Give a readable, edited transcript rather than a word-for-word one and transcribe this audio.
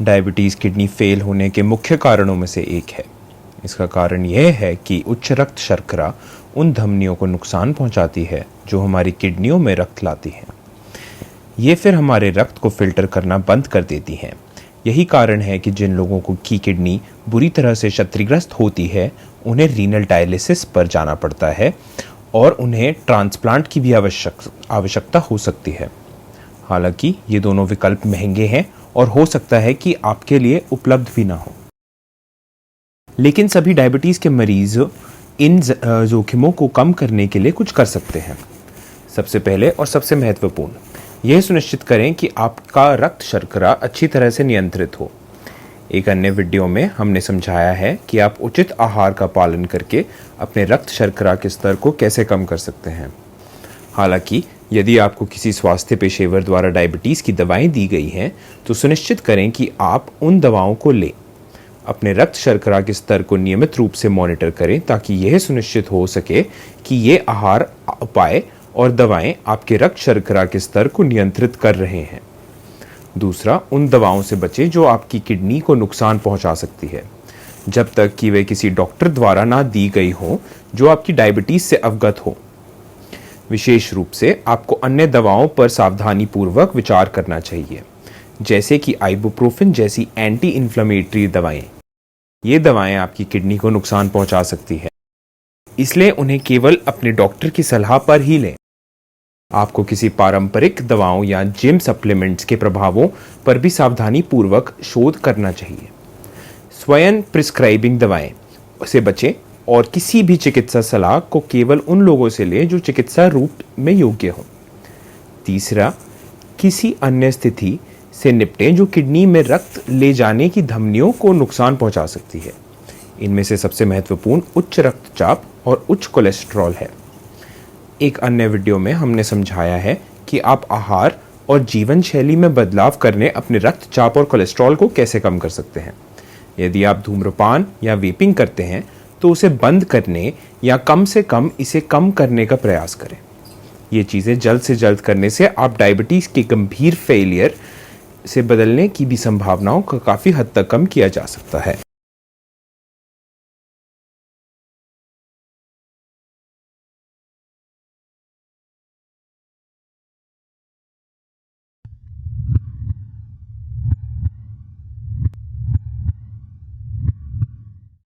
Diabetes kidney fail होने के मुख्य कारणों में से एक है। इसका कारण यह है कि उच्च रक्त शर्करा उन धमनियों को नुकसान पहुंचाती है जो हमारी किडनियों में रक्त लाती हैं। ये फिर हमारे रक्त को फिल्टर करना बंद कर देती हैं। यही कारण है कि जिन लोगों की किडनी बुरी तरह से क्षतिग्रस्त होती है उन्हें रीनल डायलिसिस पर जाना पड़ता है और उन्हें ट्रांसप्लांट की भी आवश्यकता हो सकती है। हालांकि ये दोनों विकल्प महंगे हैं और हो सकता है कि आपके लिए उपलब्ध भी ना हो। लेकिन सभी डायबिटीज़ के मरीज इन जोखिमों को कम करने के लिए कुछ कर सकते हैं। सबसे पहले और सबसे महत्वपूर्ण, यह सुनिश्चित करें कि आपका रक्त शर्करा अच्छी तरह से नियंत्रित हो। एक अन्य वीडियो में हमने समझाया है कि आप उचित आहार का पालन करके अपने रक्त शर्करा के स्तर को कैसे कम कर सकते हैं। हालांकि यदि आपको किसी स्वास्थ्य पेशेवर द्वारा डायबिटीज़ की दवाएं दी गई हैं तो सुनिश्चित करें कि आप उन दवाओं को लें। अपने रक्त शर्करा के स्तर को नियमित रूप से मॉनिटर करें ताकि यह सुनिश्चित हो सके कि ये आहार, उपाय और दवाएं आपके रक्त शर्करा के स्तर को नियंत्रित कर रहे हैं। दूसरा, उन दवाओं से बचें जो आपकी किडनी को नुकसान पहुंचा सकती है, जब तक कि वे किसी डॉक्टर द्वारा ना दी गई हो जो आपकी डायबिटीज़ से अवगत हो। विशेष रूप से आपको अन्य दवाओं पर सावधानीपूर्वक विचार करना चाहिए, जैसे कि आइबुप्रोफेन जैसी एंटी इन्फ्लेमेटरी दवाएं। ये दवाएं आपकी किडनी को नुकसान पहुंचा सकती है, इसलिए उन्हें केवल अपने डॉक्टर की सलाह पर ही लें। आपको किसी पारंपरिक दवाओं या जिम सप्लीमेंट्स के प्रभावों पर भी सावधानीपूर्वक शोध करना चाहिए। स्वयं प्रिस्क्राइबिंग दवाएं से बचें और किसी भी चिकित्सा सलाह को केवल उन लोगों से लें जो चिकित्सा रूप में योग्य हो। तीसरा, किसी अन्य स्थिति से निपटें जो किडनी में रक्त ले जाने की धमनियों को नुकसान पहुंचा सकती है। इनमें से सबसे महत्वपूर्ण उच्च रक्तचाप और उच्च कोलेस्ट्रॉल है। एक अन्य वीडियो में हमने समझाया है कि आप आहार और जीवन शैली में बदलाव करने अपने रक्तचाप और कोलेस्ट्रॉल को कैसे कम कर सकते हैं। यदि आप धूम्रपान या वेपिंग करते हैं तो उसे बंद करने या कम से कम इसे कम करने का प्रयास करें। ये चीज़ें जल्द से जल्द करने से आप डायबिटीज़ के गंभीर फेलियर से बदलने की भी संभावनाओं को काफ़ी हद तक कम किया जा सकता है।